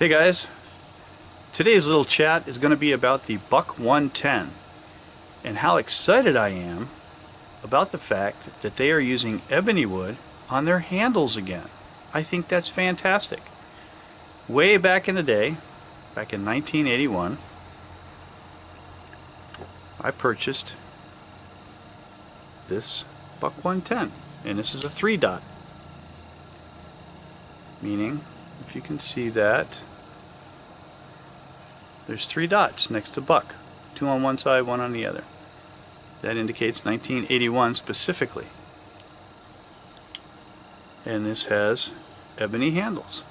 Hey guys, today's little chat is going to be about the Buck 110 and how excited I am about the fact that they are using ebony wood on their handles again. I think that's fantastic. Way back in the day, back in 1981, I purchased this Buck 110, and this is a 3-dot, meaning if you can see that there's 3 dots next to Buck, 2 on one side, 1 on the other. That indicates 1981 specifically, and this has ebony handles.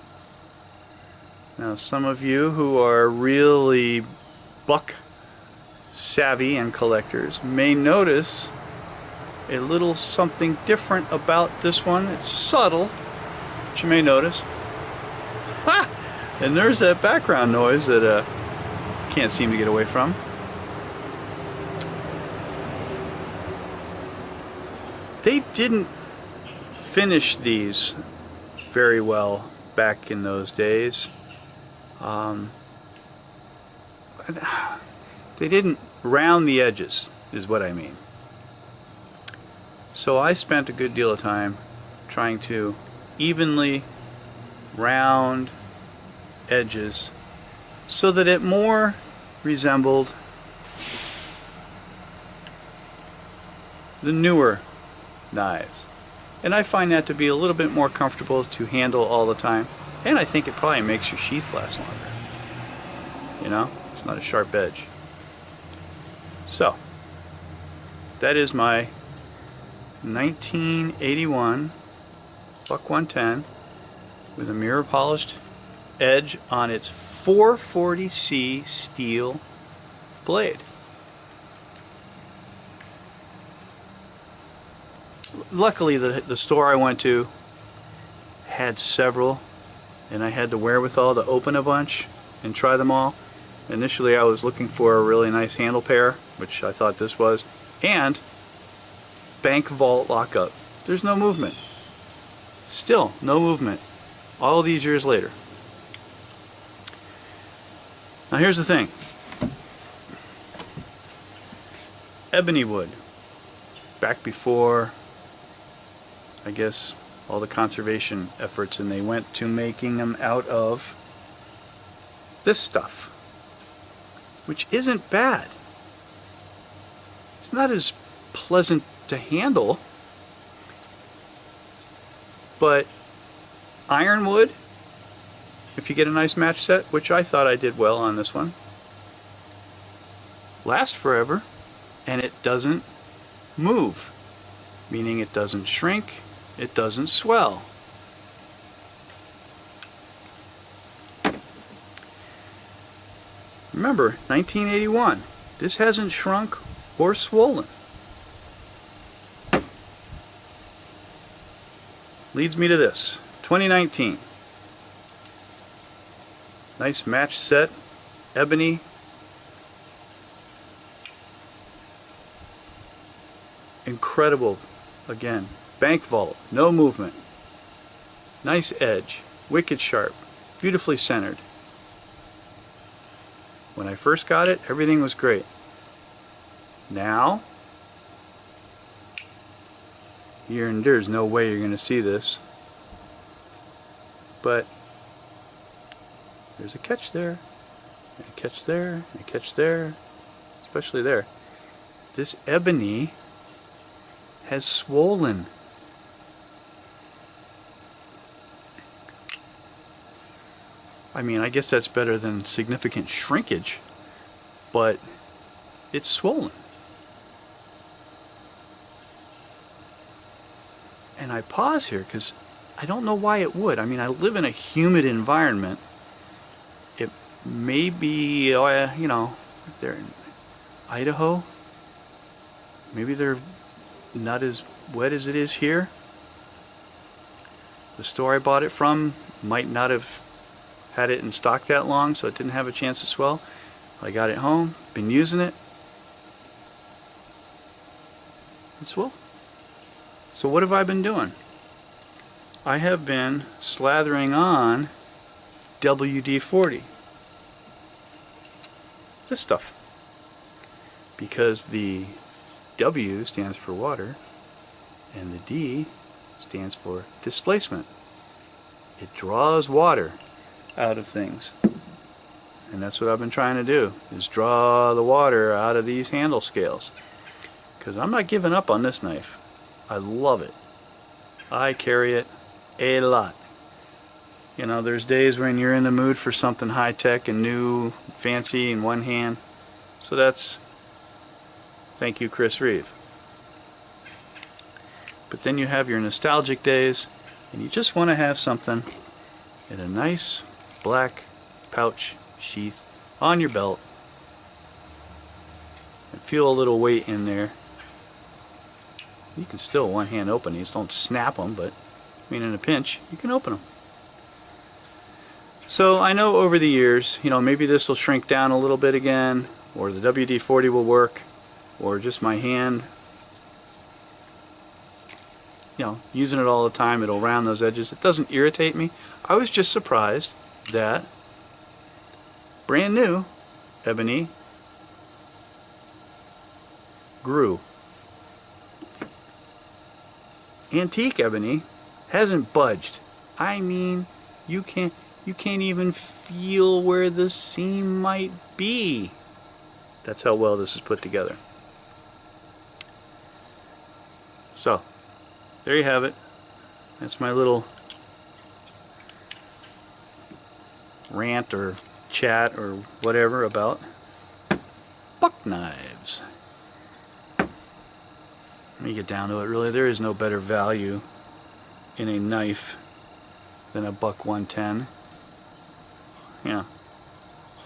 Now some of you who are really Buck savvy and collectors may notice a little something different about this one. It's subtle, but you may notice. Ha! And there's that background noise that can't seem to get away from. They didn't finish these very well back in those days. They didn't round the edges, is what I mean. So I spent a good deal of time trying to evenly round edges so that it more resembled the newer knives. And I find that to be a little bit more comfortable to handle all the time, and I think it probably makes your sheath last longer. You know, it's not a sharp edge. So that is my 1981 Buck 110 with a mirror polished edge on its 440C steel blade. Luckily the store I went to had several, and I had the wherewithal to open a bunch and try them all. Initially I was looking for a really nice handle pair, which I thought this was, and bank vault lockup. There's no movement. Still no movement all these years later. Now here's the thing. Ebony wood, back before, I guess, all the conservation efforts, and they went to making them out of this stuff, which isn't bad. It's not as pleasant to handle, but ironwood, if you get a nice match set, which I thought I did well on this one, lasts forever, and it doesn't move, meaning it doesn't shrink, it doesn't swell. Remember, 1981, this hasn't shrunk or swollen. Leads me to this, 2019. Nice match set, ebony. Incredible, again, bank vault, no movement. Nice edge, wicked sharp, beautifully centered. When I first got it, everything was great. Now, there's no way you're going to see this, but there's a catch there, and a catch there, and a catch there, especially there. This ebony has swollen. I mean, I guess that's better than significant shrinkage, but it's swollen. And I pause here because I don't know why it would. I mean, I live in a humid environment. It may be, you know, they're in Idaho. Maybe they're not as wet as it is here. The store I bought it from might not have had it in stock that long, so it didn't have a chance to swell. I got it home, been using it. It's swell. So what have I been doing? I have been slathering on WD-40. This stuff. Because the W stands for water and the D stands for displacement. It draws water out of things. And that's what I've been trying to do, is draw the water out of these handle scales. Because I'm not giving up on this knife. I love it. I carry it a lot. You know, there's days when you're in the mood for something high-tech and new, fancy in one hand. So that's, thank you, Chris Reeve. But then you have your nostalgic days, and you just want to have something in a nice black pouch sheath on your belt and feel a little weight in there. You can still one hand open these, don't snap them, but I mean in a pinch you can open them. So I know over the years, you know, maybe this will shrink down a little bit again, or the WD-40 will work, or just my hand, you know, using it all the time, it'll round those edges. It doesn't irritate me. I was just surprised that brand new Ebony grew. Antique Ebony hasn't budged. I mean, you can't even feel where the seam might be. That's how well this is put together. So, there you have it. That's my little rant or chat or whatever about buck knives. Let me get down to it. Really, there is no better value in a knife than a buck 110. Yeah,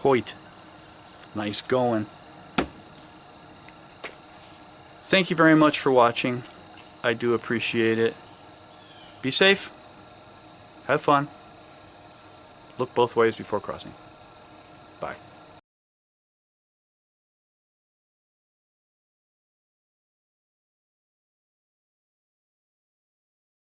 Hoyt, nice going. Thank you very much for watching. I do appreciate it. Be safe. Have fun. Look both ways before crossing. Bye.